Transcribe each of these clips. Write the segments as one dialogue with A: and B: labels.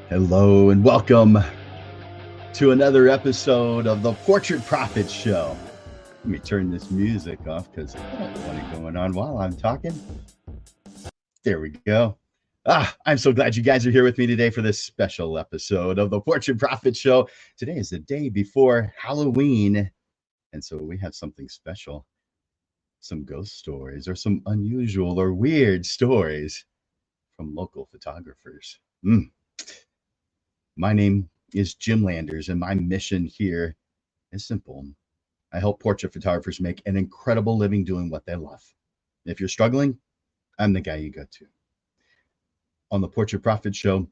A: Hello and welcome to another episode of the Portrait Prophet Show. Let me turn this music off because I don't want it going on while I'm talking. There we go. I'm so glad you guys are here with me today for this special episode of the Portrait Prophet Show. Today is the day before Halloween, and so we have something special. Some ghost stories or some unusual or weird stories from local photographers. My name is Jim Landers, and my mission here is simple. I help portrait photographers make an incredible living doing what they love. If you're struggling, I'm the guy you go to. On the Portrait Prophet Show,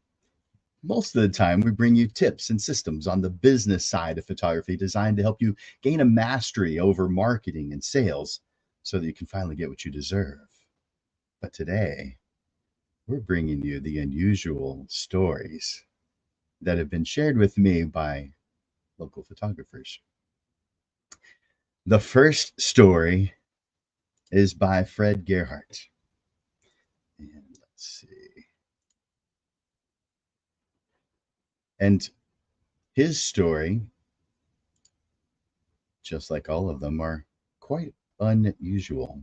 A: most of the time we bring you tips and systems on the business side of photography designed to help you gain a mastery over marketing and sales so that you can finally get what you deserve. But today, we're bringing you the unusual stories that have been shared with me by local photographers. The first story is by Fred Gerhardt. And let's see. And his story, just like all of them, are quite unusual.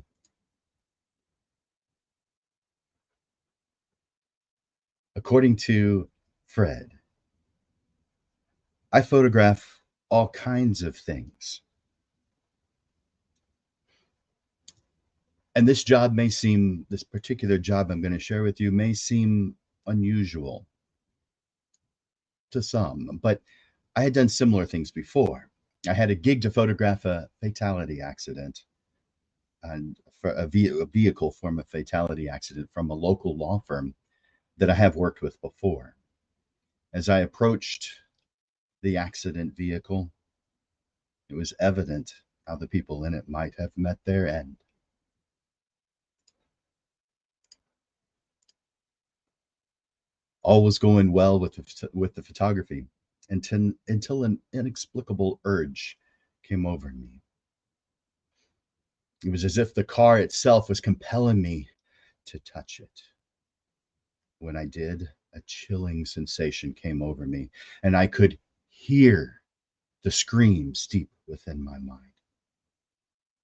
A: According to Fred, I photograph all kinds of things. And this particular job I'm going to share with you may seem unusual to some, but I had done similar things before. I had a gig to photograph a fatality accident and for a vehicle from a fatality accident from a local law firm that I have worked with before. As I approached the accident vehicle, it was evident how the people in it might have met their end. All was going well with the photography until an inexplicable urge came over me. It was as if the car itself was compelling me to touch it. When I did, a chilling sensation came over me, and I could hear the screams deep within my mind.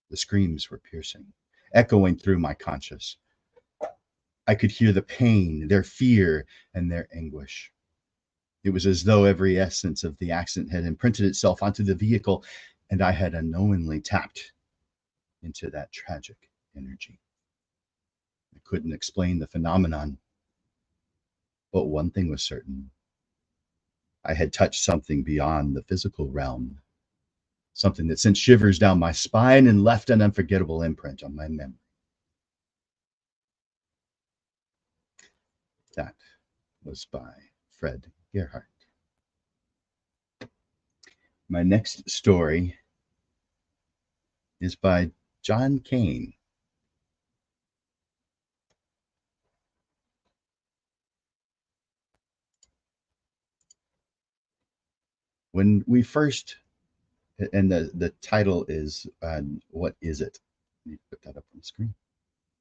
A: The screams were piercing, echoing through my conscious. I could hear the pain, their fear, and their anguish. It was as though every essence of the accident had imprinted itself onto the vehicle, and I had unknowingly tapped into that tragic energy. I couldn't explain the phenomenon, but one thing was certain. I had touched something beyond the physical realm, something that sent shivers down my spine and left an unforgettable imprint on my memory. That was by Fred Gerhardt. My next story is by John Kane. When we first, and the title is What Is It? Let me put that up on the screen.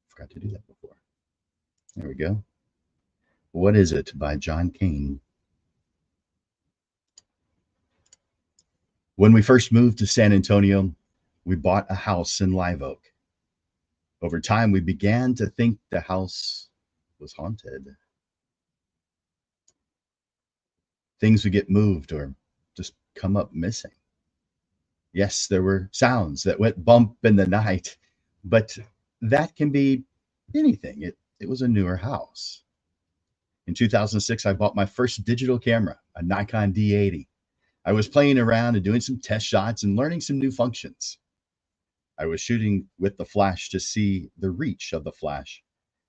A: Forgot to do that before. There we go. What Is It by John Kane. When we first moved to San Antonio, we bought a house in Live Oak. Over time, we began to think the house was haunted. Things would get moved or just come up missing. Yes, there were sounds that went bump in the night, but that can be anything. It was a newer house. In 2006, I bought my first digital camera, a Nikon D80. I was playing around and doing some test shots and learning some new functions. I was shooting with the flash to see the reach of the flash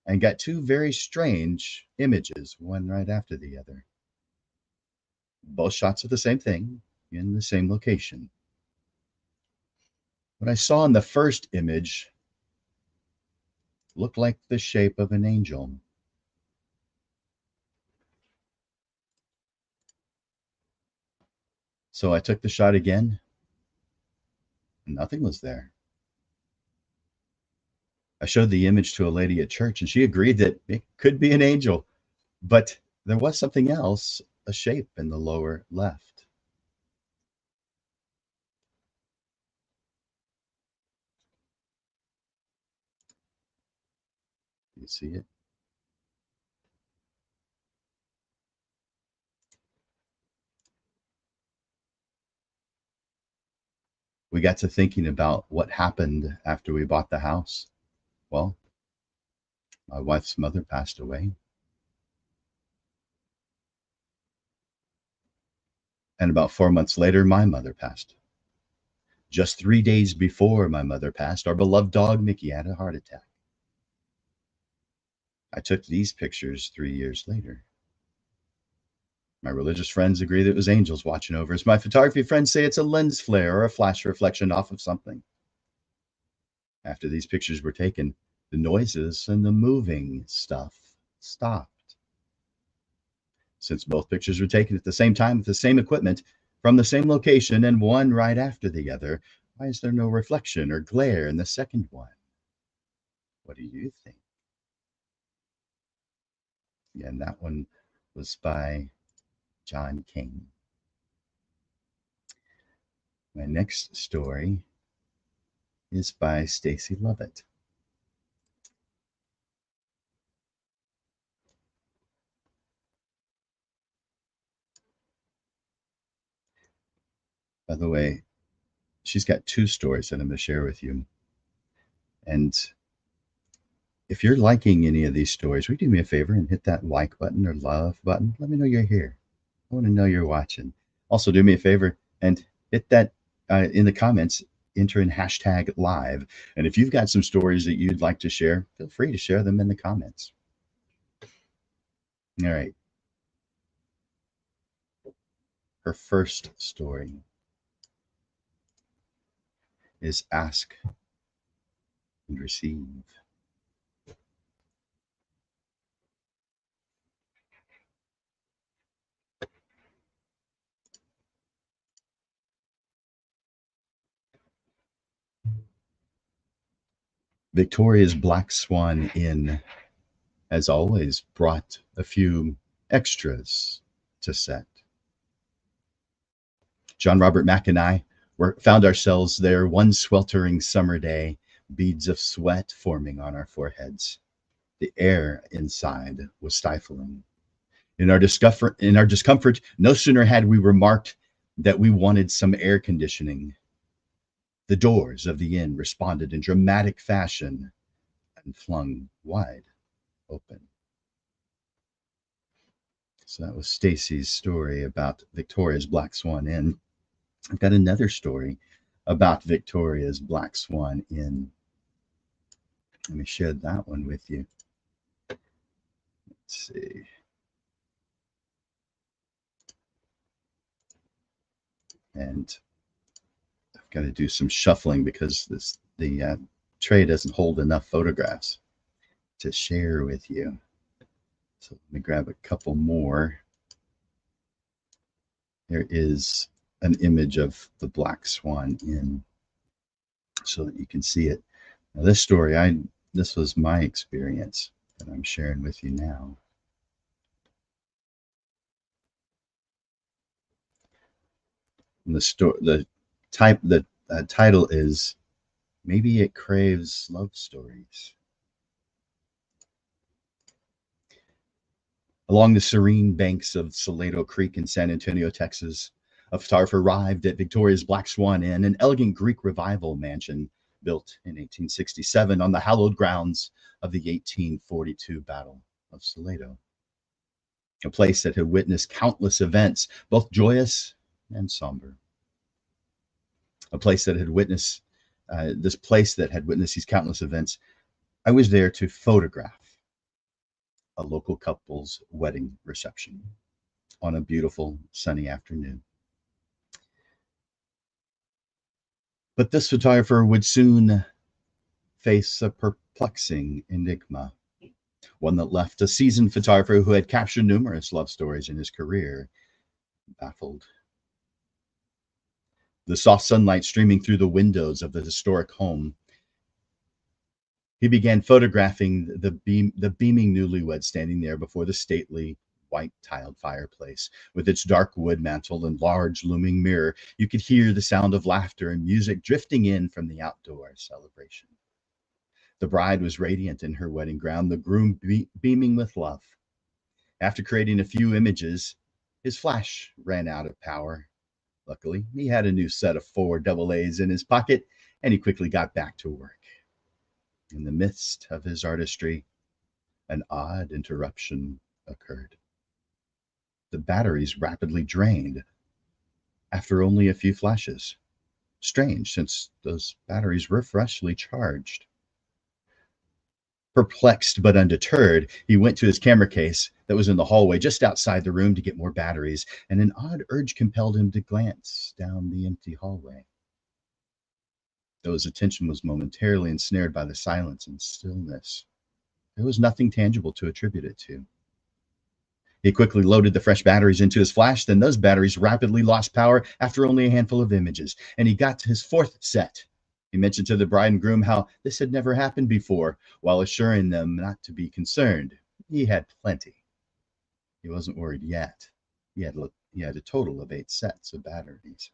A: and got two very strange images, one right after the other. Both shots of the same thing in the same location. What I saw in the first image looked like the shape of an angel. So I took the shot again, and nothing was there. I showed the image to a lady at church, and she agreed that it could be an angel, but there was something else, a shape in the lower left. You see it? We got to thinking about what happened after we bought the house. Well, my wife's mother passed away. And about 4 months later, my mother passed. Just 3 days before my mother passed, our beloved dog Mickey had a heart attack. I took these pictures 3 years later. My religious friends agree that it was angels watching over us. My photography friends say it's a lens flare or a flash reflection off of something. After these pictures were taken, the noises and the moving stuff stopped. Since both pictures were taken at the same time with the same equipment, from the same location, and one right after the other, why is there no reflection or glare in the second one? What do you think? And that one was by John Kane. My next story is by Stacy Lovett. By the way, she's got two stories that I'm going to share with you. And if you're liking any of these stories, would you do me a favor and hit that like button or love button? Let me know you're here. I want to know you're watching. Also, do me a favor and hit that in the comments, enter in hashtag live. And if you've got some stories that you'd like to share, feel free to share them in the comments. All right. Her first story is Ask and Receive. Victoria's Black Swan Inn, as always, brought a few extras to set. John Robert Mack and I found ourselves there one sweltering summer day, beads of sweat forming on our foreheads. The air inside was stifling. In our discomfort, no sooner had we remarked that we wanted some air conditioning. The doors of the inn responded in dramatic fashion and flung wide open. So that was Stacy's story about Victoria's Black Swan Inn. I've got another story about Victoria's Black Swan Inn. Let me share that one with you. Let's see. And I've got to do some shuffling because the tray doesn't hold enough photographs to share with you. So let me grab a couple more. There is an image of the Black Swan Inn so that you can see it. Now, this was my experience that I'm sharing with you now. And the title is Maybe It Craves Love Stories. Along the serene banks of Salado Creek in San Antonio, Texas, a photographer arrived at Victoria's Black Swan Inn, an elegant Greek revival mansion built in 1867 on the hallowed grounds of the 1842 Battle of Salado. A place that had witnessed countless events, both joyous and somber. A place that had witnessed this place that had witnessed these countless events. I was there to photograph a local couple's wedding reception on a beautiful sunny afternoon. But this photographer would soon face a perplexing enigma, one that left a seasoned photographer who had captured numerous love stories in his career baffled. The soft sunlight streaming through the windows of the historic home, he began photographing the beaming newlywed standing there before the stately white tiled fireplace with its dark wood mantel and large looming mirror. You could hear the sound of laughter and music drifting in from the outdoor celebration. The bride was radiant in her wedding gown, the groom beaming with love. After creating a few images, his flash ran out of power. Luckily, he had a new set of 4 AA's in his pocket, and he quickly got back to work. In the midst of his artistry, an odd interruption occurred. The batteries rapidly drained after only a few flashes. Strange, since those batteries were freshly charged. Perplexed but undeterred, he went to his camera case that was in the hallway just outside the room to get more batteries, and an odd urge compelled him to glance down the empty hallway. Though his attention was momentarily ensnared by the silence and stillness, there was nothing tangible to attribute it to. He quickly loaded the fresh batteries into his flash, then those batteries rapidly lost power after only a handful of images, and he got to his 4th set. He mentioned to the bride and groom how this had never happened before, while assuring them not to be concerned. He had plenty. He wasn't worried yet. He had a total of 8 sets of batteries.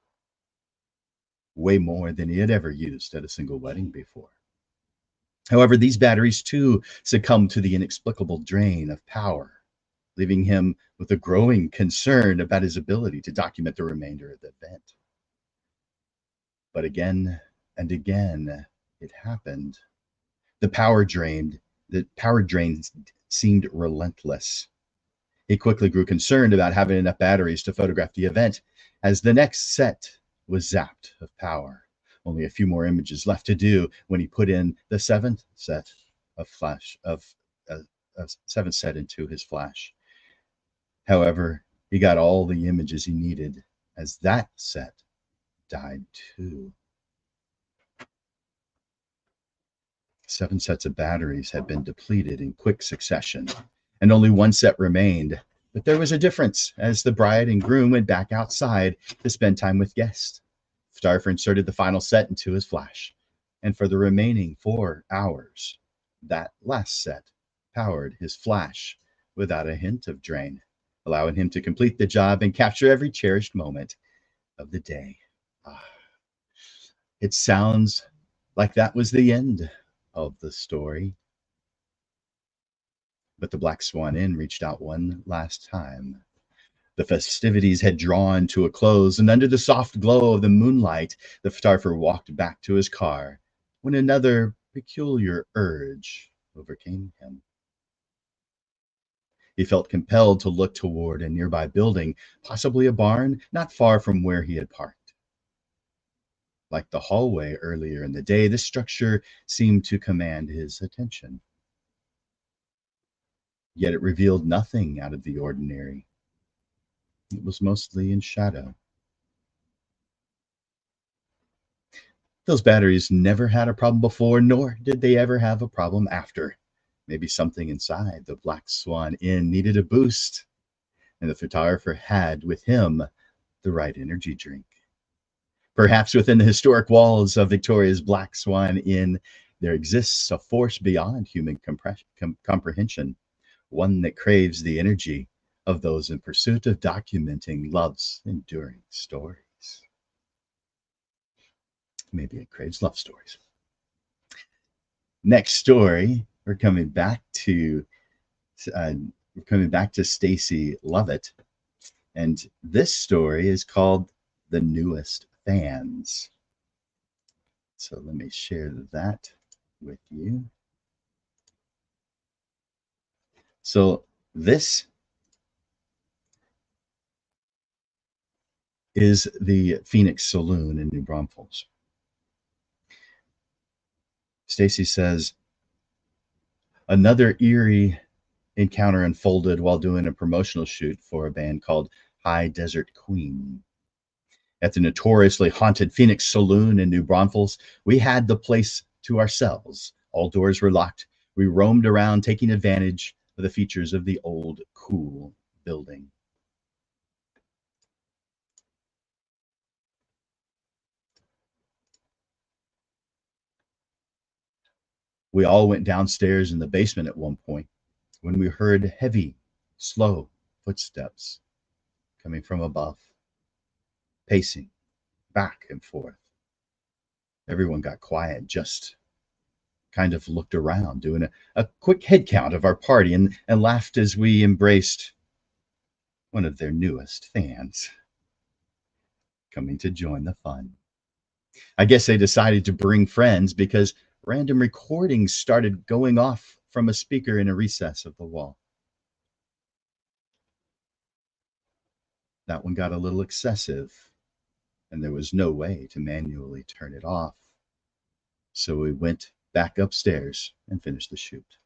A: Way more than he had ever used at a single wedding before. However, these batteries too succumbed to the inexplicable drain of power, leaving him with a growing concern about his ability to document the remainder of the event. But again and again, it happened. The power drain seemed relentless. He quickly grew concerned about having enough batteries to photograph the event, as the next set was zapped of power. Only a few more images left to do when he put in the 7th set of seventh set into his flash. However, he got all the images he needed, as that set died too. 7 sets of batteries had been depleted in quick succession, and only 1 set remained. But there was a difference, as the bride and groom went back outside to spend time with guests. The photographer inserted the final set into his flash, and for the remaining 4 hours, that last set powered his flash without a hint of drain, allowing him to complete the job and capture every cherished moment of the day. It sounds like that was the end of the story. But the Black Swan Inn reached out one last time. The festivities had drawn to a close, and under the soft glow of the moonlight, the photographer walked back to his car when another peculiar urge overcame him. He felt compelled to look toward a nearby building, possibly a barn, not far from where he had parked. Like the hallway earlier in the day, this structure seemed to command his attention. Yet it revealed nothing out of the ordinary. It was mostly in shadow. Those batteries never had a problem before, nor did they ever have a problem after. Maybe something inside the Black Swan Inn needed a boost, and the photographer had with him the right energy drink. Perhaps within the historic walls of Victoria's Black Swan Inn, there exists a force beyond human comprehension, one that craves the energy of those in pursuit of documenting love's enduring stories. Maybe it craves love stories. Next story, we're coming back to Stacy Lovett, and this story is called "The Newest Fans." So let me share that with you. So this is the Phoenix Saloon in New Braunfels. Stacy says, another eerie encounter unfolded while doing a promotional shoot for a band called High Desert Queen. At the notoriously haunted Phoenix Saloon in New Braunfels, we had the place to ourselves. All doors were locked. We roamed around taking advantage of the features of the old, cool building. We all went downstairs in the basement at one point when we heard heavy, slow footsteps coming from above, pacing back and forth. Everyone got quiet, just kind of looked around, doing a quick head count of our party, and laughed as we embraced one of their newest fans coming to join the fun. I guess they decided to bring friends because random recordings started going off from a speaker in a recess of the wall. That one got a little excessive, and there was no way to manually turn it off. So we went back upstairs and finished the shoot.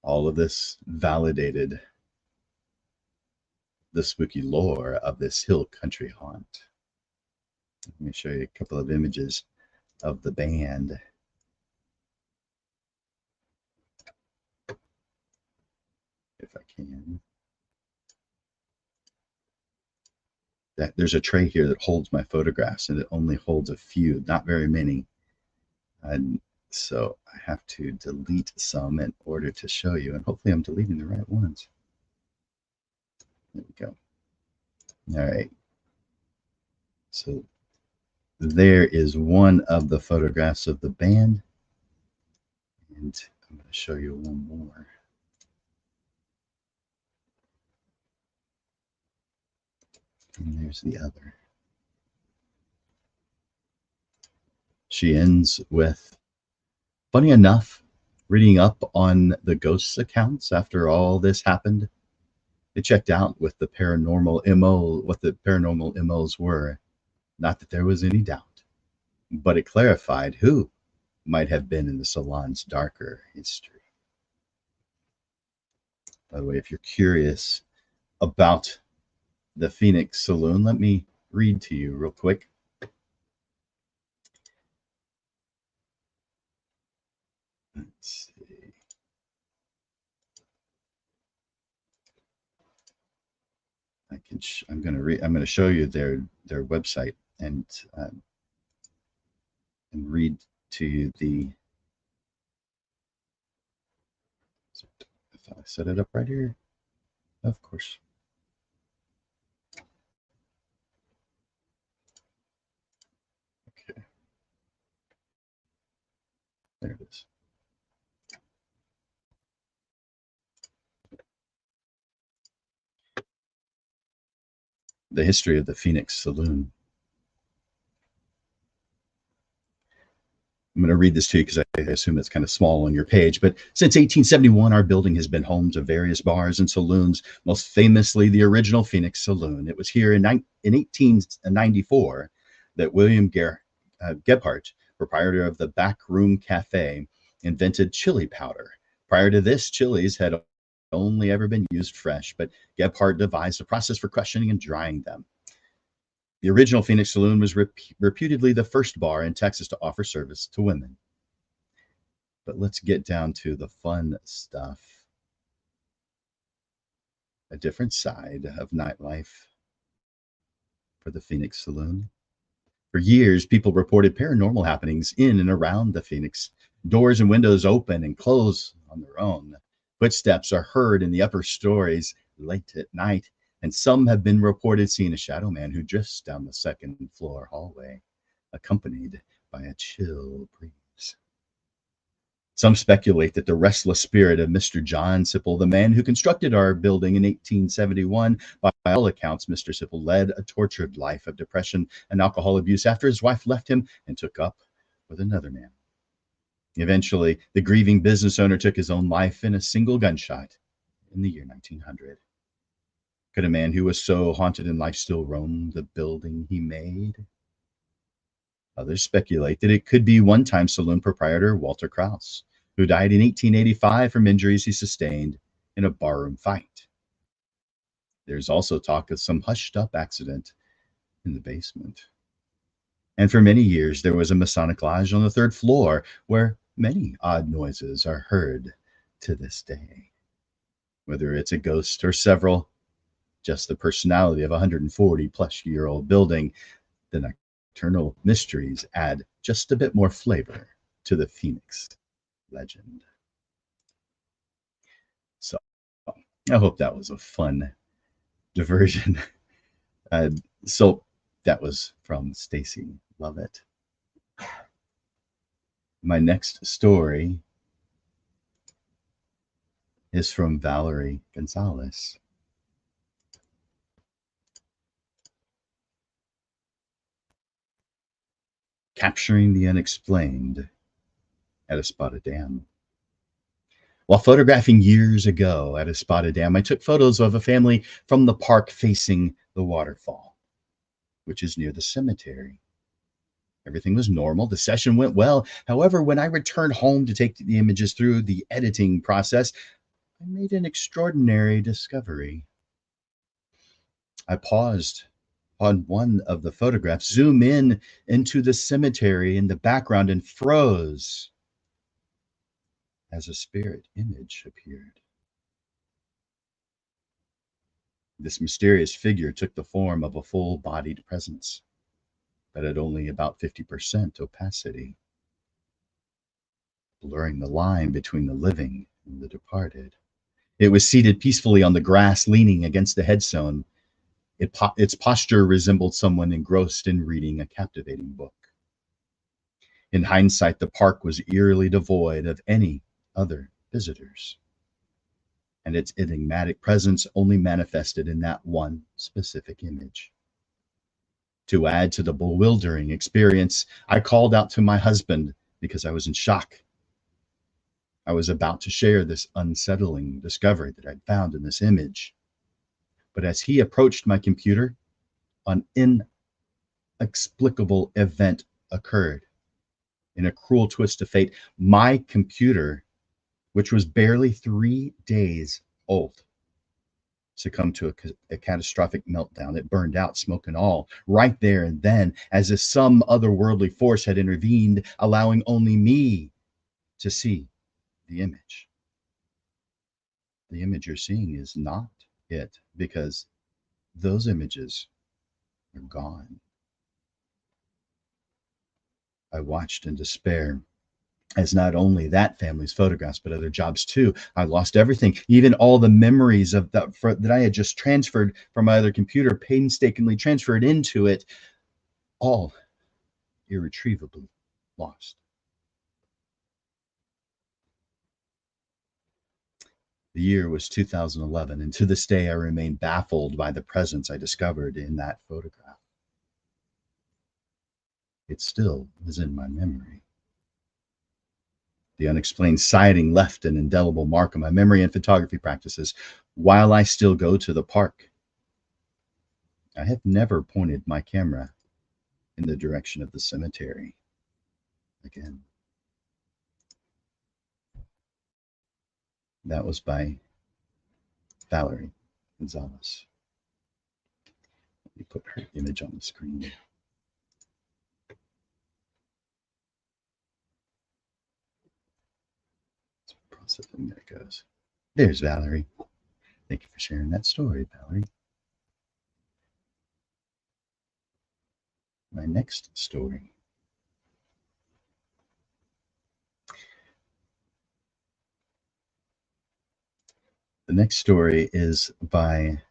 A: All of this validated the spooky lore of this hill country haunt. Let me show you a couple of images of the band. If I can. There's a tray here that holds my photographs, and it only holds a few, not very many. And so I have to delete some in order to show you, and hopefully I'm deleting the right ones. There we go. All right. So there is one of the photographs of the band, and I'm going to show you one more. And there's the other. She ends with, funny enough, reading up on the ghosts accounts after all this happened. They checked out with the paranormal MO, what the paranormal MOs were. Not that there was any doubt, but it clarified who might have been in the salon's darker history. By the way, if you're curious about the Phoenix Saloon, let me read to you real quick. Let's see. I'm going to show you their website and read to you the. If I set it up right here, of course. Okay. There it is. The history of the Phoenix Saloon. I'm going to read this to you because I assume it's kind of small on your page. But since 1871, our building has been home to various bars and saloons, most famously the original Phoenix Saloon. It was here in 1894 that William Gebhardt, proprietor of the Back Room Cafe, invented chili powder. Prior to this, chilies had only ever been used fresh, but Gebhardt devised a process for crushing and drying them. The original Phoenix Saloon was reputedly the first bar in Texas to offer service to women. But let's get down to the fun stuff. A different side of nightlife for the Phoenix Saloon. For years, people reported paranormal happenings in and around the Phoenix. Doors and windows open and close on their own. Footsteps are heard in the upper stories late at night, and some have been reported seeing a shadow man who drifts down the second floor hallway, accompanied by a chill breeze. Some speculate that the restless spirit of Mr. John Sipple, the man who constructed our building in 1871, by all accounts, Mr. Sipple led a tortured life of depression and alcohol abuse after his wife left him and took up with another man. Eventually, the grieving business owner took his own life in a single gunshot in the year 1900. Could a man who was so haunted in life still roam the building he made? Others speculate that it could be one-time saloon proprietor Walter Krause, who died in 1885 from injuries he sustained in a barroom fight. There's also talk of some hushed-up accident in the basement. And for many years, there was a Masonic lodge on the third floor where many odd noises are heard to this day. Whether it's a ghost or several, just the personality of a 140-plus-year-old building, the nocturnal mysteries add just a bit more flavor to the Phoenix legend. So I hope that was a fun diversion. So that was from Stacy Lovett. My next story is from Valerie Gonzalez. Capturing the unexplained at a spotted dam. While photographing years ago at a spotted dam, I took photos of a family from the park facing the waterfall, which is near the cemetery. Everything was normal. The session went well. However, when I returned home to take the images through the editing process, I made an extraordinary discovery. I paused on one of the photographs, zoom in into the cemetery in the background, and froze as a spirit image appeared. This mysterious figure took the form of a full-bodied presence, but at only about 50% opacity, blurring the line between the living and the departed. It was seated peacefully on the grass, leaning against the headstone. Its posture resembled someone engrossed in reading a captivating book. In hindsight, the park was eerily devoid of any other visitors, and its enigmatic presence only manifested in that one specific image. To add to the bewildering experience, I called out to my husband because I was in shock. I was about to share this unsettling discovery that I'd found in this image. But as he approached my computer, an inexplicable event occurred. In a cruel twist of fate, my computer, which was barely 3 days old, succumbed to a catastrophic meltdown. It burned out, smoke and all, right there and then, as if some otherworldly force had intervened, allowing only me to see the image. The image you're seeing is not it, because those images are gone. I watched in despair as not only that family's photographs, but other jobs too. I lost everything, even all the memories of that I had just transferred from my other computer, painstakingly transferred into it, all irretrievably lost. The year was 2011, and to this day I remain baffled by the presence I discovered in that photograph. It still is in my memory. The unexplained sighting left an indelible mark on my memory and photography practices while I still go to the park. I have never pointed my camera in the direction of the cemetery again. That was by Valerie Gonzalez. Let me put her image on the screen. Processing, there it goes. There's Valerie. Thank you for sharing that story, Valerie. My next story. The next story is by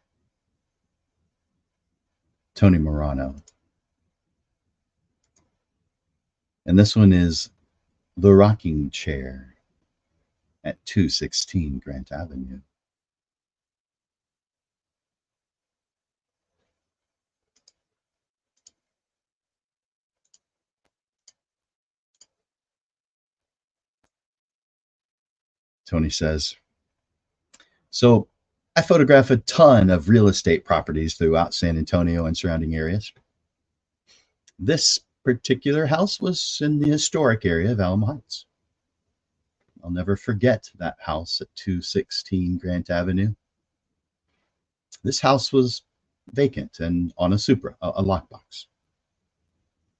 A: Tony Morano. And this one is The Rocking Chair at 216 Grant Avenue. Tony says, so I photograph a ton of real estate properties throughout San Antonio and surrounding areas. This particular house was in the historic area of Alamo Heights. I'll never forget that house at 216 Grant Avenue. This house was vacant and on a Supra, a lockbox.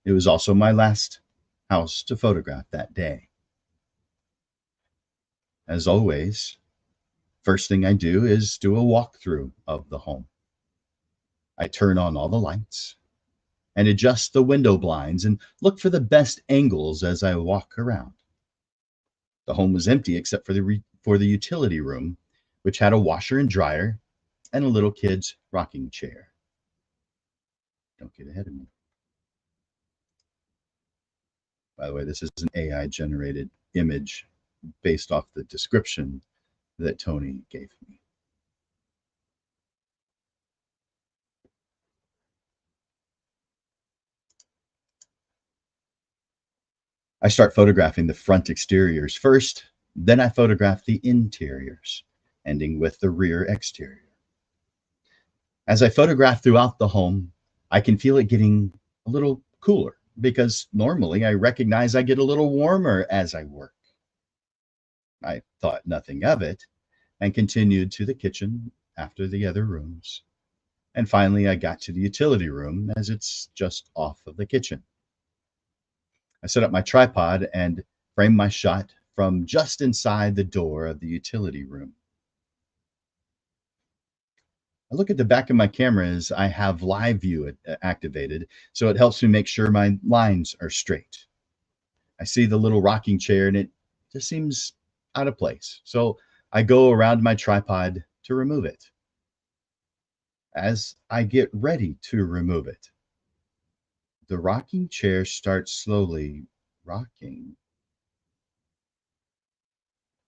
A: It was also my last house to photograph that day. As always, first thing I do is do a walkthrough of the home. I turn on all the lights and adjust the window blinds and look for the best angles as I walk around. The home was empty except for the utility room, which had a washer and dryer and a little kid's rocking chair. Don't get ahead of me. By the way, this is an AI generated image based off the description that Tony gave me. I start photographing the front exteriors first, then I photograph the interiors, ending with the rear exterior. As I photograph throughout the home, I can feel it getting a little cooler because normally I recognize I get a little warmer as I work. I thought nothing of it and continued to the kitchen after the other rooms. And finally, I got to the utility room as it's just off of the kitchen. I set up my tripod and framed my shot from just inside the door of the utility room. I look at the back of my camera as I have live view activated, so it helps me make sure my lines are straight. I see the little rocking chair and it just seems out of place. So I go around my tripod to remove it. As I get ready to remove it, the rocking chair starts slowly rocking.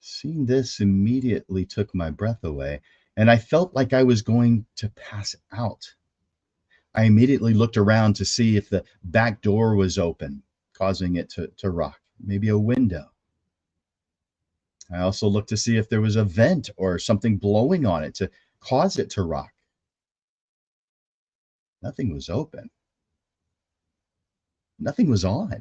A: Seeing this immediately took my breath away, and I felt like I was going to pass out. I immediately looked around to see if the back door was open, causing it to rock, maybe a window. I also looked to see if there was a vent or something blowing on it to cause it to rock. Nothing was open. Nothing was on.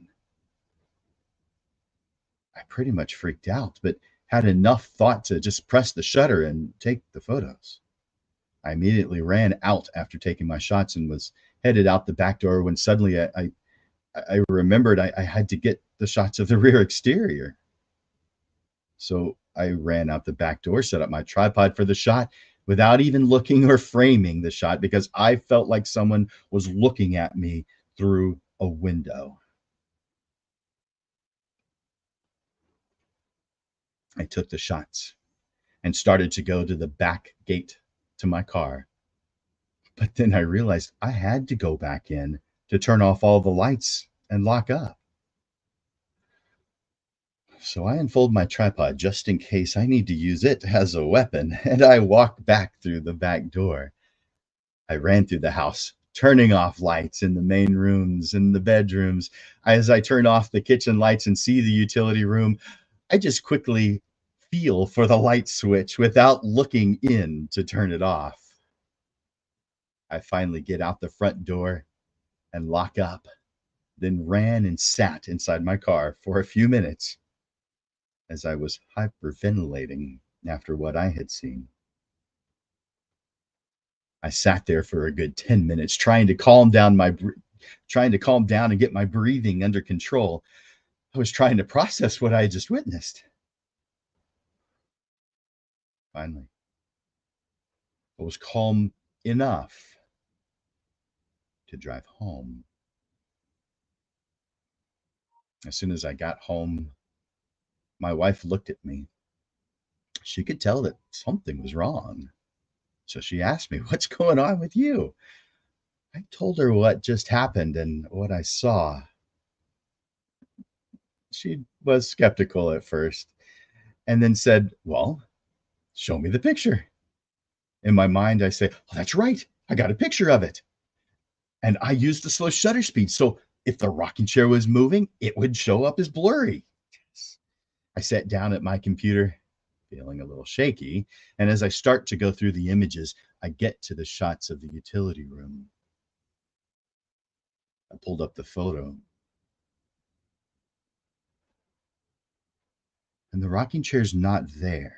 A: I pretty much freaked out, but had enough thought to just press the shutter and take the photos. I immediately ran out after taking my shots and was headed out the back door when suddenly I remembered I had to get the shots of the rear exterior. So I ran out the back door, set up my tripod for the shot without even looking or framing the shot because I felt like someone was looking at me through a window. I took the shots and started to go to the back gate to my car. But then I realized I had to go back in to turn off all the lights and lock up. So I unfold my tripod just in case I need to use it as a weapon, and I walk back through the back door. I ran through the house, turning off lights in the main rooms and the bedrooms. As I turn off the kitchen lights and see the utility room, I just quickly feel for the light switch without looking in to turn it off. I finally get out the front door and lock up, then ran and sat inside my car for a few minutes as I was hyperventilating after what I had seen. I sat there for a good 10 minutes trying to calm down and get my breathing under control. I was trying to process what I had just witnessed. Finally, I was calm enough to drive home. As soon as I got home, my wife looked at me. She could tell that something was wrong. So she asked me, "What's going on with you?" I told her what just happened and what I saw. She was skeptical at first and then said, "Well, show me the picture." In my mind, I say, "Oh, that's right. I got a picture of it." And I used the slow shutter speed. So if the rocking chair was moving, it would show up as blurry. Yes. I sat down at my computer, feeling a little shaky. And as I start to go through the images, I get to the shots of the utility room. I pulled up the photo, and the rocking chair's not there.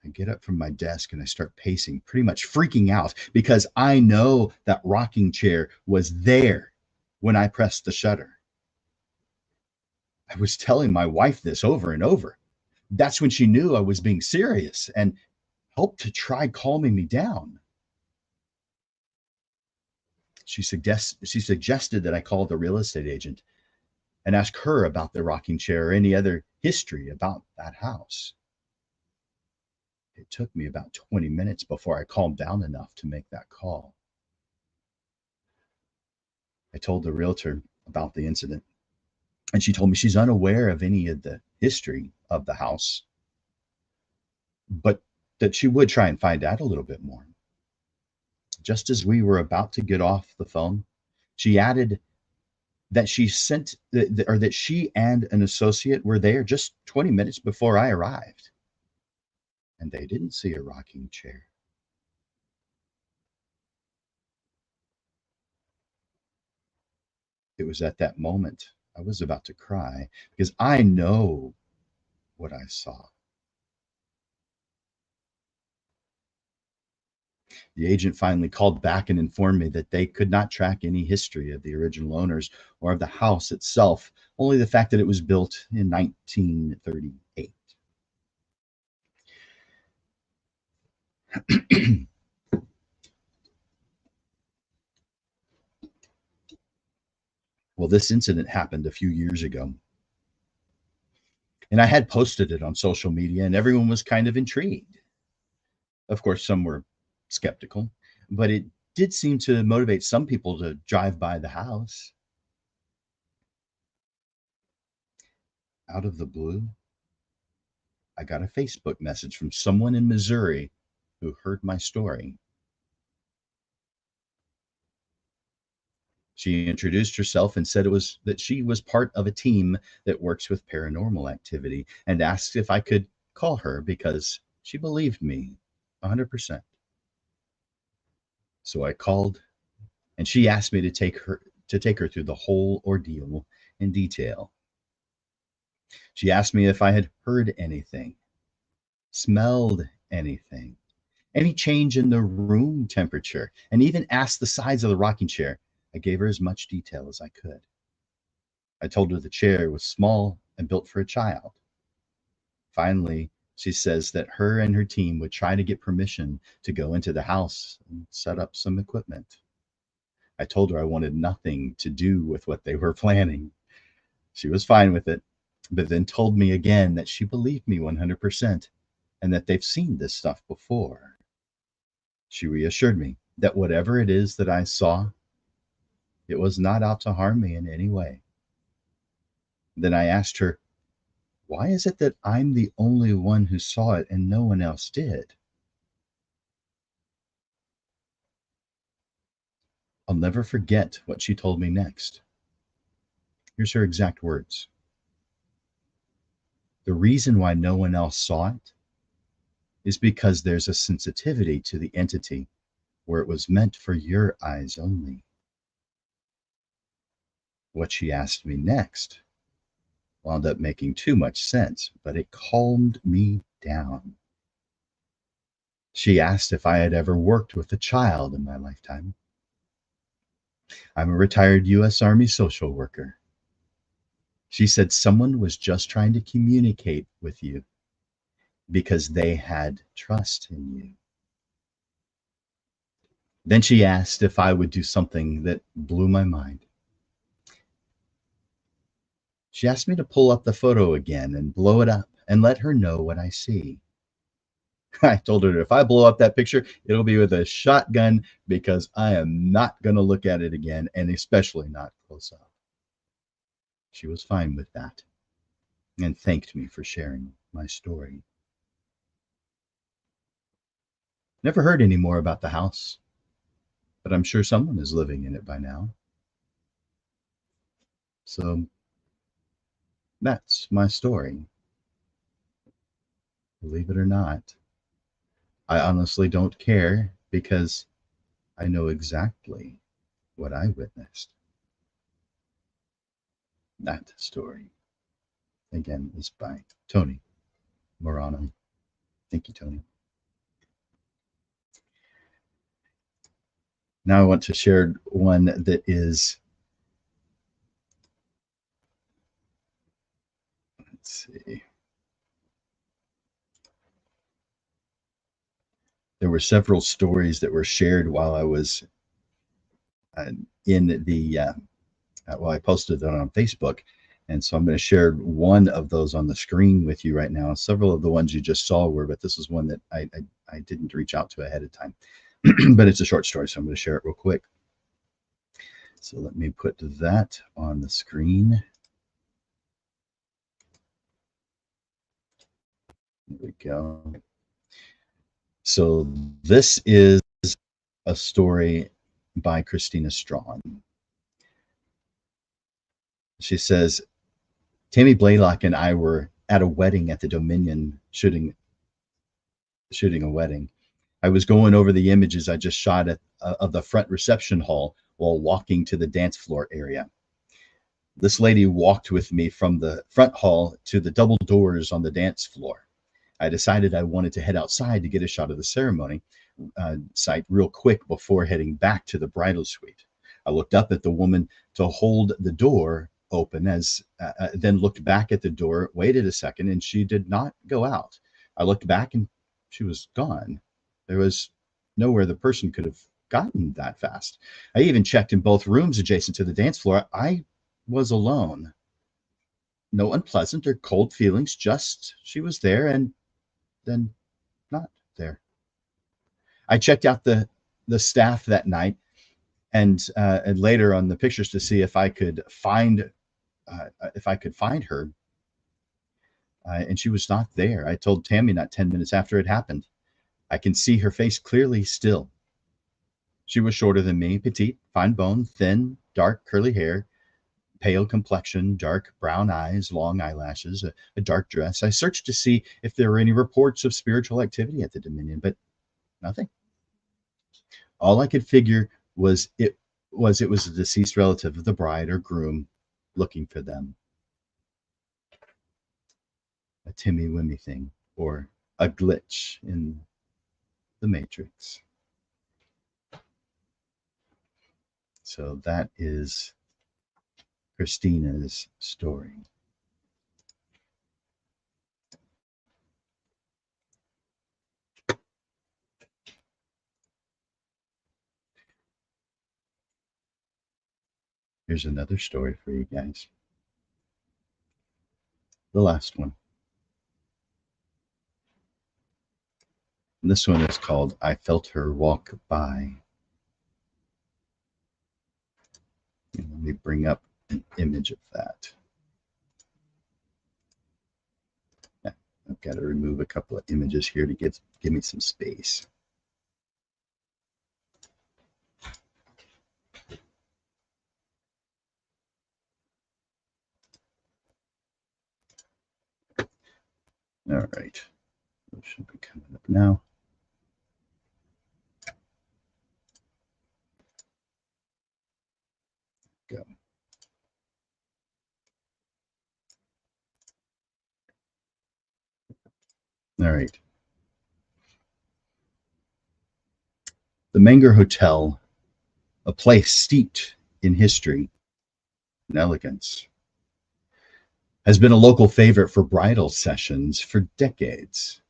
A: I get up from my desk and I start pacing, pretty much freaking out because I know that rocking chair was there when I pressed the shutter. I was telling my wife this over and over. That's when she knew I was being serious and helped to try calming me down. She suggested that I call the real estate agent and ask her about the rocking chair or any other history about that house. It took me about 20 minutes before I calmed down enough to make that call. I told the realtor about the incident, and she told me she's unaware of any of the history of the house, but that she would try and find out a little bit more. Just as we were about to get off the phone, she added that that she and an associate were there just 20 minutes before I arrived, and they didn't see a rocking chair. It was at that moment I was about to cry because I know what I saw. The agent finally called back and informed me that they could not track any history of the original owners or of the house itself, only the fact that it was built in 1938. Well, this incident happened a few years ago, and I had posted it on social media, and everyone was kind of intrigued. Of course, some were skeptical, but it did seem to motivate some people to drive by the house. Out of the blue, I got a Facebook message from someone in Missouri who heard my story. She introduced herself and said it was that she was part of a team that works with paranormal activity and asked if I could call her because she believed me 100%. So I called and she asked me to take her through the whole ordeal in detail. She asked me if I had heard anything, smelled anything, any change in the room temperature, and even asked the size of the rocking chair. I gave her as much detail as I could. I told her the chair was small and built for a child. Finally, she says that her and her team would try to get permission to go into the house and set up some equipment. I told her I wanted nothing to do with what they were planning. She was fine with it, but then told me again that she believed me 100% and that they've seen this stuff before. She reassured me that whatever it is that I saw, It was not out to harm me in any way. Then I asked her, why is it that I'm the only one who saw it and no one else did? I'll never forget what she told me next. Here's her exact words. The reason why no one else saw it is because there's a sensitivity to the entity where it was meant for your eyes only. What she asked me next wound up making too much sense, but it calmed me down. She asked if I had ever worked with a child in my lifetime. I'm a retired U.S. Army social worker. She said someone was just trying to communicate with you because they had trust in you. Then she asked if I would do something that blew my mind. She asked me to pull up the photo again and blow it up and let her know what I see. I told her if I blow up that picture, it'll be with a shotgun because I am not going to look at it again, and especially not close up. She was fine with that and thanked me for sharing my story. Never heard any more about the house, but I'm sure someone is living in it by now. So that's my story. Believe it or not, I honestly don't care because I know exactly what I witnessed. That story, again, is by Tony Morano. Thank you, Tony. Now I want to share one that is, let's see. There were several stories that were shared while I was in the, well, I posted it on Facebook. And so I'm going to share one of those on the screen with you right now. Several of the ones you just saw were, but this is one that I didn't reach out to ahead of time. But it's a short story, so I'm going to share it real quick. So let me put that on the screen. There we go. So this is a story by Christina Strawn. She says, Tammy Blaylock and I were at a wedding at the Dominion shooting a wedding. I was going over the images I just shot of the front reception hall while walking to the dance floor area. This lady walked with me from the front hall to the double doors on the dance floor. I decided I wanted to head outside to get a shot of the ceremony site real quick before heading back to the bridal suite. I looked up at the woman to hold the door open, then looked back at the door, waited a second, and she did not go out. I looked back and she was gone. There was nowhere the person could have gotten that fast. I even checked in both rooms adjacent to the dance floor. I was alone. No unpleasant or cold feelings, just she was there and then not there. I checked out the staff that night and later on the pictures to see if I could find her, and she was not there. I told Tammy not 10 minutes after it happened. I can see her face clearly still. She was shorter than me, petite, fine bone, thin, dark curly hair, pale complexion, dark brown eyes, long eyelashes, a dark dress. I searched to see if there were any reports of spiritual activity at the Dominion, but nothing. All I could figure was a deceased relative of the bride or groom looking for them. A timmy wimmy thing or a glitch in the matrix. So that is Christina's story. Here's another story for you guys. The last one. And this one is called I Felt Her Walk By. Let me bring up an image of that. Yeah, I've got to remove a couple of images here to give me some space. All right, those should be coming up now. Go. All right. The Menger Hotel, a place steeped in history and elegance, has been a local favorite for bridal sessions for decades.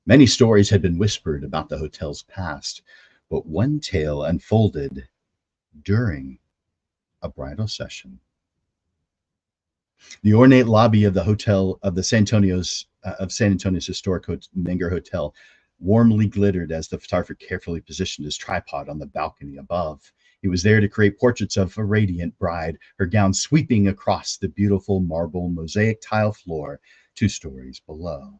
A: Many stories had been whispered about the hotel's past, but one tale unfolded during a bridal session. The ornate lobby of the hotel of the San Antonio's historic Menger Hotel warmly glittered as the photographer carefully positioned his tripod on the balcony above. He was there to create portraits of a radiant bride, her gown sweeping across the beautiful marble mosaic tile floor 2 stories below.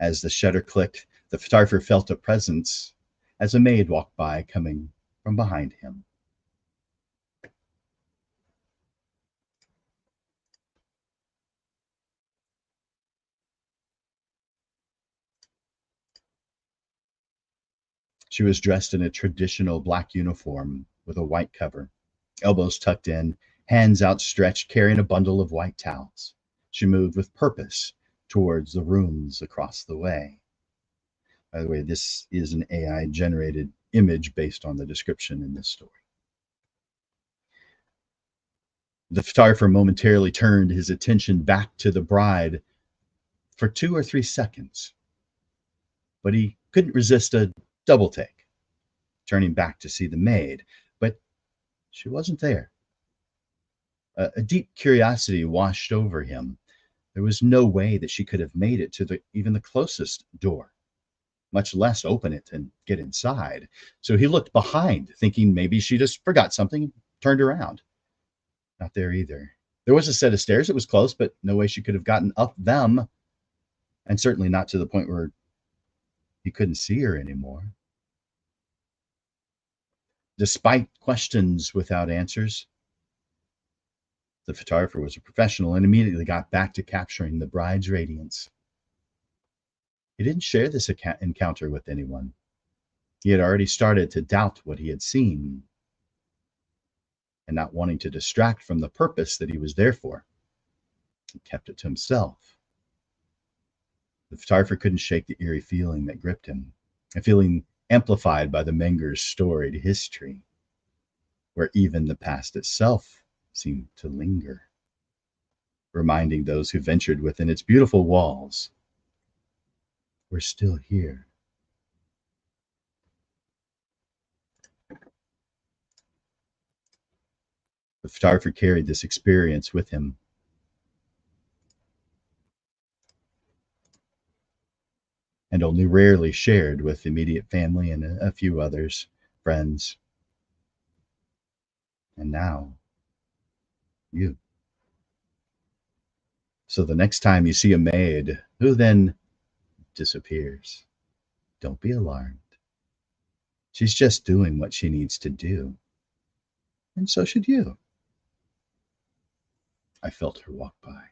A: As the shutter clicked, the photographer felt a presence as a maid walked by, coming from behind him. She was dressed in a traditional black uniform with a white cover, elbows tucked in, hands outstretched, carrying a bundle of white towels. She moved with purpose towards the rooms across the way. By the way, this is an AI generated image based on the description in this story. The photographer momentarily turned his attention back to the bride for 2 or 3 seconds, but he couldn't resist a double take, turning back to see the maid, but she wasn't there. A deep curiosity washed over him. There was no way that she could have made it to even the closest door, much less open it and get inside. So he looked behind, thinking maybe she just forgot something, turned around. Not there either. There was a set of stairs. It was close, but no way she could have gotten up them, and certainly not to the point where he couldn't see her anymore. Despite questions without answers, the photographer was a professional and immediately got back to capturing the bride's radiance. He didn't share this encounter with anyone. He had already started to doubt what he had seen, and not wanting to distract from the purpose that he was there for, he kept it to himself. The photographer couldn't shake the eerie feeling that gripped him, a feeling amplified by the Menger's storied history, where even the past itself seemed to linger, reminding those who ventured within its beautiful walls, we're still here. The photographer carried this experience with him, and only rarely shared with immediate family and a few others, friends. And now, you. So the next time you see a maid who then disappears, don't be alarmed. She's just doing what she needs to do. And so should you. I felt her walk by.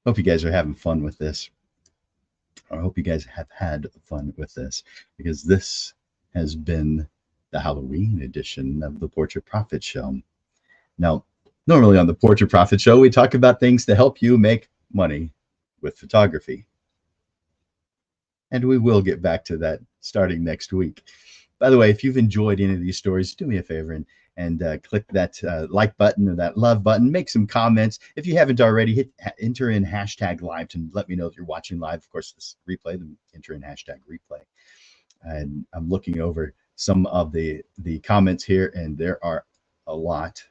A: Hope you guys are having fun with this. I hope you guys have had fun with this, because this has been the Halloween edition of the Portrait Profit Show. Now, normally on the Portrait Profit Show, we talk about things to help you make money with photography. And we will get back to that starting next week. By the way, if you've enjoyed any of these stories, do me a favor and click that like button or that love button. Make some comments. If you haven't already, enter in hashtag live to let me know if you're watching live. Of course, this replay, then enter in hashtag replay. And I'm looking over some of the comments here, and there are a lot.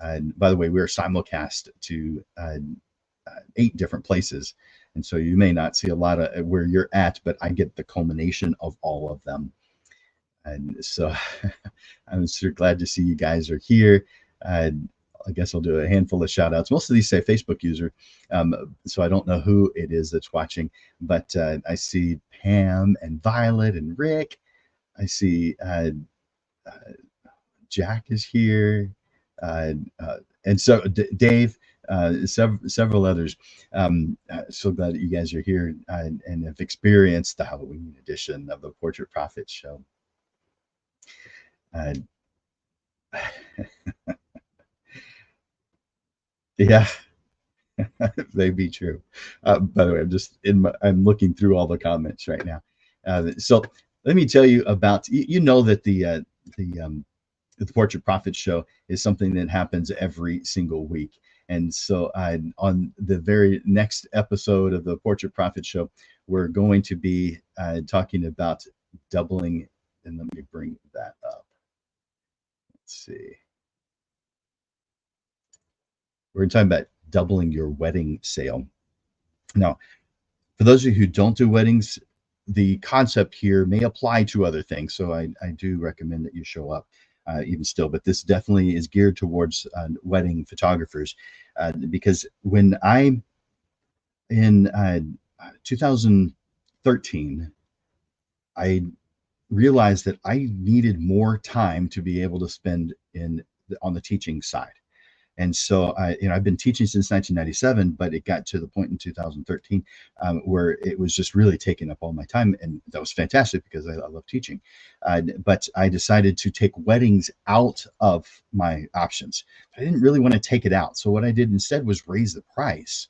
A: And by the way, we're simulcast to 8 different places. And so you may not see a lot of where you're at, but I get the culmination of all of them. And so I'm so glad to see you guys are here. Uh, I guess I'll do a handful of shout outs. Most of these say Facebook user. So I don't know who it is that's watching, but I see Pam and Violet and Rick. I see uh, Jack is here. Uh, and so Dave, several others. So glad that you guys are here and have experienced the Halloween edition of the Portrait Prophet show. Uh, yeah, they be true. By the way, I'm looking through all the comments right now. So let me tell you about, you know that the Portrait Prophet show is something that happens every single week. And so on the very next episode of the Portrait Prophet show, we're going to be talking about doubling. And let me bring that up. Let's see. We're talking about doubling your wedding sale. Now, for those of you who don't do weddings, the concept here may apply to other things. So I do recommend that you show up even still, but this definitely is geared towards wedding photographers because when in 2013, I realized that I needed more time to be able to spend on the teaching side. And so I've been teaching since 1997, but it got to the point in 2013 where it was just really taking up all my time. And that was fantastic because I love teaching. But I decided to take weddings out of my options. I didn't really want to take it out. So what I did instead was raise the price.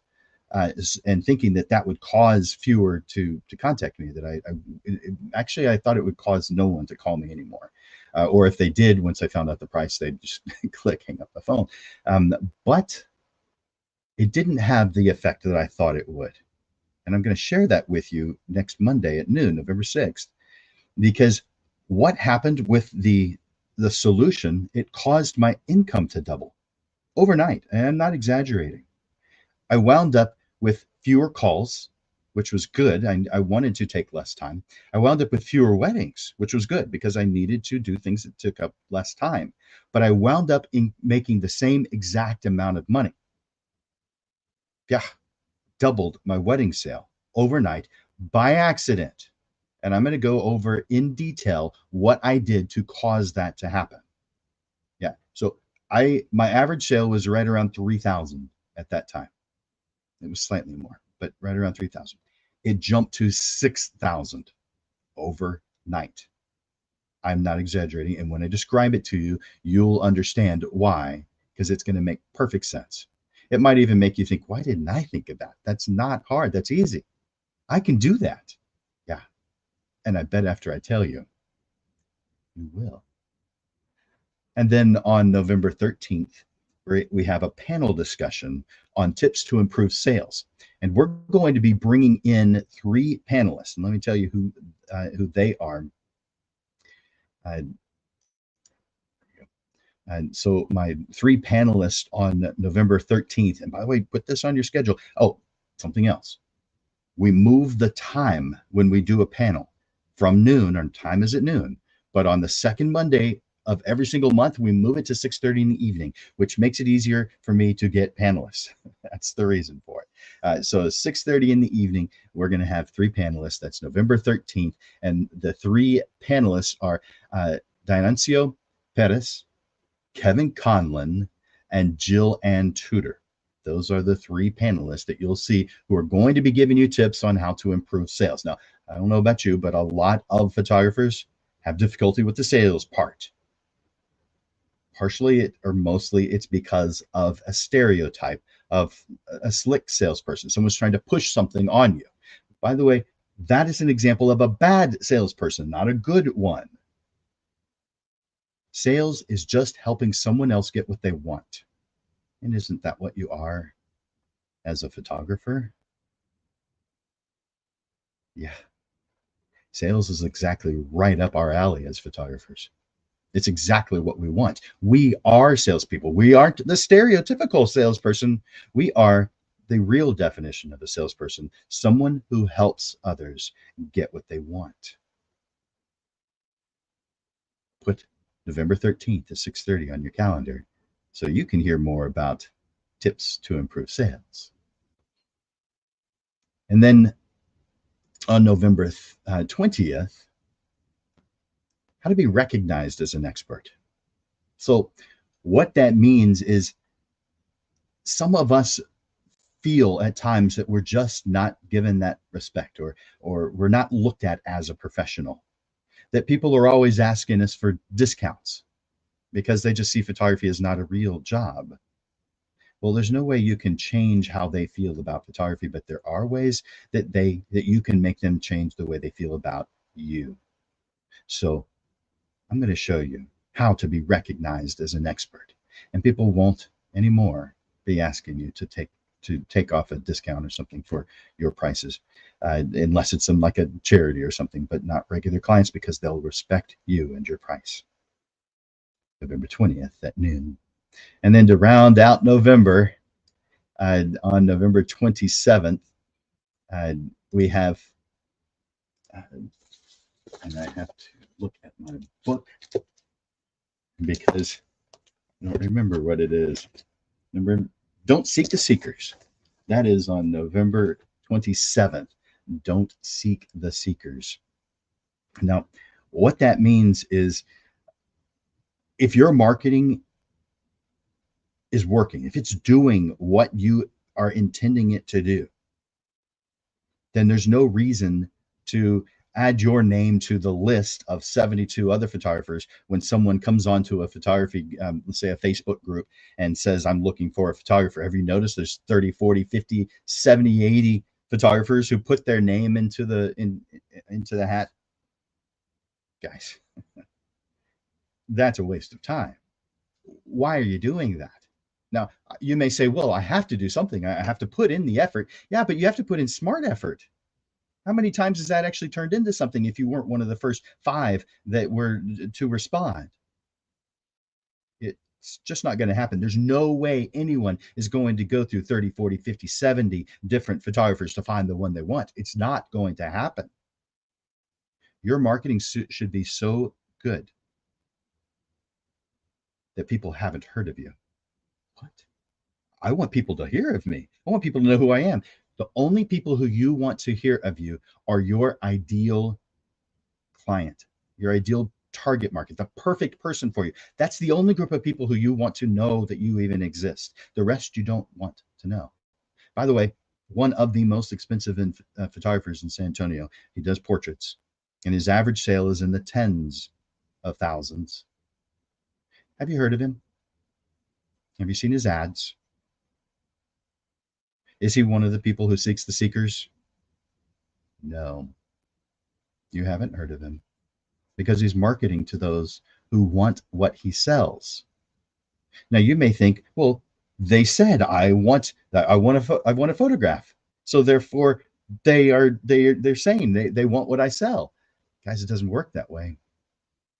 A: And thinking that would cause fewer to contact me, actually I thought it would cause no one to call me anymore. Or if they did, once I found out the price, they'd just click, hang up the phone. But it didn't have the effect that I thought it would. And I'm going to share that with you next Monday at noon, November 6th, because what happened with the solution, it caused my income to double overnight. And I'm not exaggerating. I wound up with fewer calls, which was good. I wanted to take less time. I wound up with fewer weddings, which was good because I needed to do things that took up less time. But I wound up in making the same exact amount of money. Yeah, doubled my wedding sale overnight by accident. And I'm going to go over in detail what I did to cause that to happen. Yeah. So my average sale was right around 3,000 at that time. It was slightly more, but right around 3,000. It jumped to 6,000 overnight. I'm not exaggerating. And when I describe it to you, you'll understand why, because it's going to make perfect sense. It might even make you think, why didn't I think of that? That's not hard. That's easy. I can do that. Yeah. And I bet after I tell you, you will. And then on November 13th, we have a panel discussion on tips to improve sales. And we're going to be bringing in 3 panelists. And let me tell you who they are. And so my 3 panelists on November 13th, and by the way, put this on your schedule. Oh, something else. We move the time when we do a panel from noon, our time is at noon, but on the second Monday of every single month, we move it to 6:30 in the evening, which makes it easier for me to get panelists. That's the reason for it. So 6:30 in the evening, we're going to have 3 panelists. That's November 13th. And the 3 panelists are Diancio Perez, Kevin Conlon, and Jill Ann Tudor. Those are the 3 panelists that you'll see who are going to be giving you tips on how to improve sales. Now, I don't know about you, but a lot of photographers have difficulty with the sales part. Partially or mostly it's because of a stereotype of a slick salesperson. Someone's trying to push something on you. By the way, that is an example of a bad salesperson, not a good one. Sales is just helping someone else get what they want. And isn't that what you are as a photographer? Yeah. Sales is exactly right up our alley as photographers. It's exactly what we want. We are salespeople. We aren't the stereotypical salesperson. We are The real definition of a salesperson: someone who helps others get what they want. Put November 13th at 6:30 on your calendar so you can hear more about tips to improve sales. And then on November 20th, how to be recognized as an expert. So what that means is some of us feel at times that we're just not given that respect, or we're not looked at as a professional, that people are always asking us for discounts because they just see photography as not a real job. Well, there's no way you can change how they feel about photography, but there are ways that you can make them change the way they feel about you. So I'm going to show you how to be recognized as an expert, and people won't anymore be asking you to take off a discount or something for your prices, unless it's like a charity or something, but not regular clients, because they'll respect you and your price. November 20th at noon. And then to round out November, on November 27th, we have, and I have to look at my book because I don't remember what it is. Remember, don't seek the seekers. That is on November 27th. Don't seek the seekers. Now, what that means is, if your marketing is working, if it's doing what you are intending it to do, then there's no reason to add your name to the list of 72 other photographers when someone comes onto a photography, let's say a Facebook group, and says, I'm looking for a photographer. Have you noticed there's 30, 40, 50, 70, 80 photographers who put their name into the hat? Guys, that's a waste of time. Why are you doing that? Now, you may say, well, I have to do something. I have to put in the effort. Yeah, but you have to put in smart effort. How many times has that actually turned into something if you weren't one of the first 5 that were to respond? It's just not going to happen. There's no way anyone is going to go through 30, 40, 50, 70 different photographers to find the one they want. It's not going to happen. Your marketing should be so good that people haven't heard of you. What? I want people to hear of me. I want people to know who I am. The only people who you want to hear of you are your ideal client, your ideal target market, the perfect person for you. That's the only group of people who you want to know that you even exist. The rest you don't want to know. By the way, one of the most expensive photographers in San Antonio, he does portraits, and his average sale is in the tens of thousands. Have you heard of him? Have you seen his ads? Is he one of the people who seeks the seekers? No, you haven't heard of him, because he's marketing to those who want what he sells. Now you may think, well, they said I want a photograph, so therefore they're saying they want what I sell. Guys, it doesn't work that way.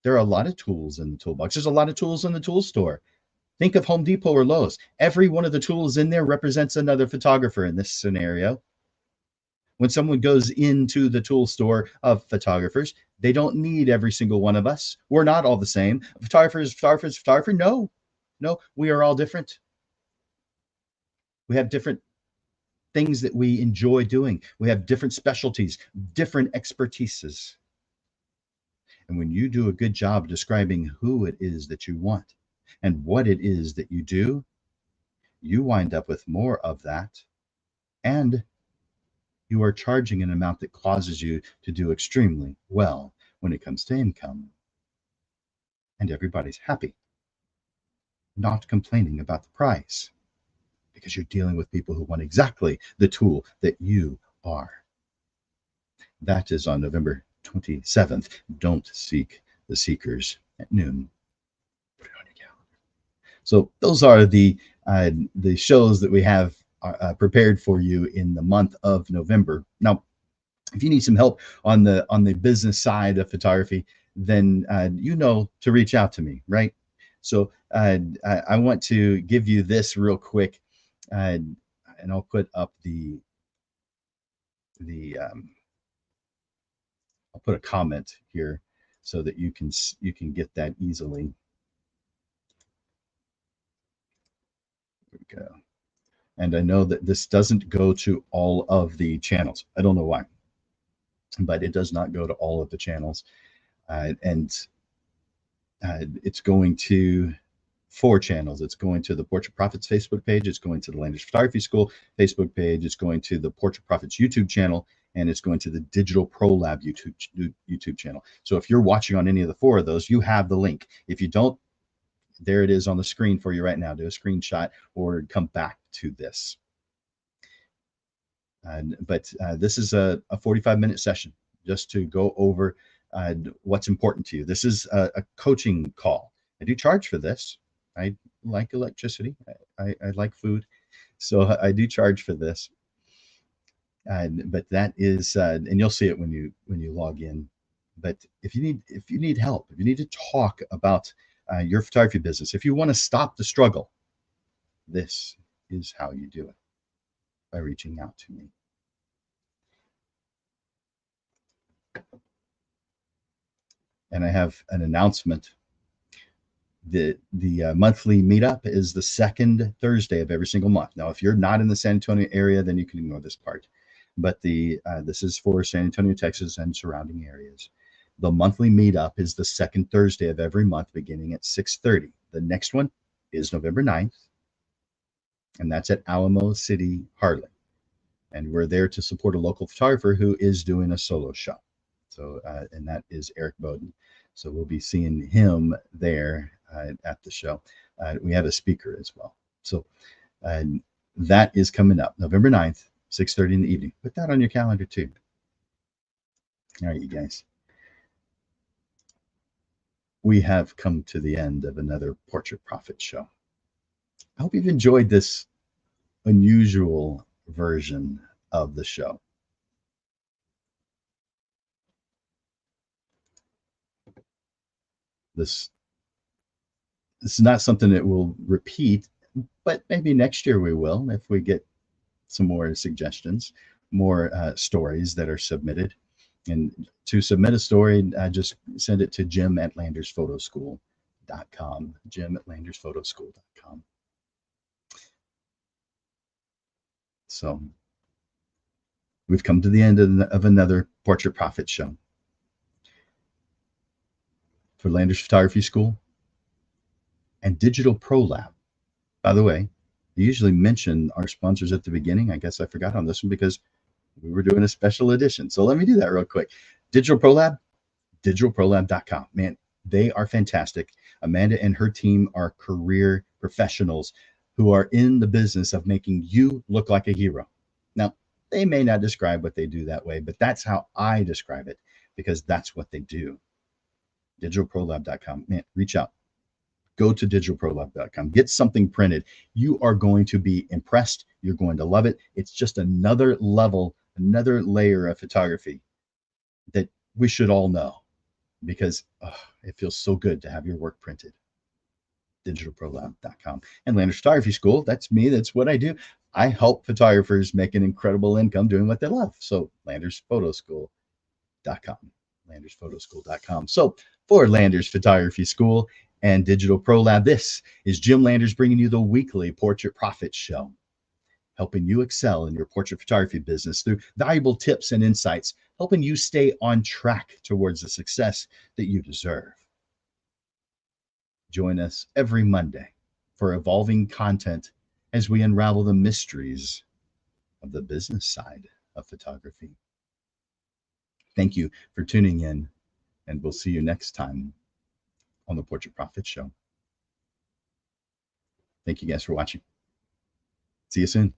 A: There are a lot of tools in the toolbox. There's a lot of tools in the tool store. Think of Home Depot or Lowe's. Every one of the tools in there represents another photographer in this scenario. When someone goes into the tool store of photographers, they don't need every single one of us. We're not all the same. Photographer. No, we are all different. We have different things that we enjoy doing. We have different specialties, different expertises. And when you do a good job describing who it is that you want and what it is that you do, you wind up with more of that, and you are charging an amount that causes you to do extremely well when it comes to income. And everybody's happy, not complaining about the price, because you're dealing with people who want exactly the tool that you are. That is on November 27th. Don't seek the seekers at noon. Put it on your calendar. So those are the shows that we have prepared for you in the month of November. Now, if you need some help on the business side of photography, then you know to reach out to me, right? So I want to give you this real quick. and I'll put up I'll put a comment here so that you can get that easily. There we go. And I know that this doesn't go to all of the channels. I don't know why, but it does not go to all of the channels. And it's going to 4 channels. It's going to the Portrait Profits Facebook page. It's going to the Landers Photography School Facebook page. It's going to the Portrait Profits YouTube channel, and it's going to the Digital Pro Lab YouTube channel. So if you're watching on any of the 4 of those, you have the link. If you don't, there it is on the screen for you right now. Do a screenshot or come back to this. But this is a 45-minute session just to go over what's important to you. This is a coaching call. I do charge for this. I like electricity. I like food, so I do charge for this. But that is, and you'll see it when you log in. But if you need help, if you need to talk about your photography business, if you want to stop the struggle, this is how you do it, by reaching out to me. And I have an announcement. The monthly meetup is the second Thursday of every single month. Now, if you're not in the San Antonio area, then you can ignore this part. But this is for San Antonio, Texas, and surrounding areas. The monthly meetup is the second Thursday of every month, beginning at 6:30. The next one is November 9th, and that's at Alamo City, Harley. And we're there to support a local photographer who is doing a solo show. So, and that is Eric Bowden. So we'll be seeing him there at the show. We have a speaker as well. So that is coming up November 9th, 6:30 in the evening. Put that on your calendar too. All right, you guys. We have come to the end of another Portrait Profit show. I hope you've enjoyed this unusual version of the show. This is not something that we'll repeat, but maybe next year we will if we get some more suggestions, more stories that are submitted. And to submit a story, just send it to jim@landersphotoschool.com, jim@landersphotoschool.com. So we've come to the end of another Portrait Profit show. For Landers Photography School and Digital Pro Lab. By the way, I usually mention our sponsors at the beginning. I guess I forgot on this one because we were doing a special edition. So let me do that real quick. Digital Pro Lab, digitalprolab.com. Man, they are fantastic. Amanda and her team are career professionals who are in the business of making you look like a hero. Now, they may not describe what they do that way, but that's how I describe it because that's what they do. digitalprolab.com. Man, reach out. Go to digitalprolab.com. Get something printed. You are going to be impressed. You're going to love it. It's just another level, another layer of photography that we should all know because it feels so good to have your work printed. digitalprolab.com. And Landers Photography School, that's me. That's what I do. I help photographers make an incredible income doing what they love. So landersphotoschool.com. landersphotoschool.com. So for Landers Photography School and Digital Pro Lab, this is Jim Landers bringing you the weekly Portrait Profit Show, helping you excel in your portrait photography business through valuable tips and insights, helping you stay on track towards the success that you deserve. Join us every Monday for evolving content as we unravel the mysteries of the business side of photography. Thank you for tuning in, and we'll see you next time on the Portrait Profit Show. Thank you guys for watching. See you soon.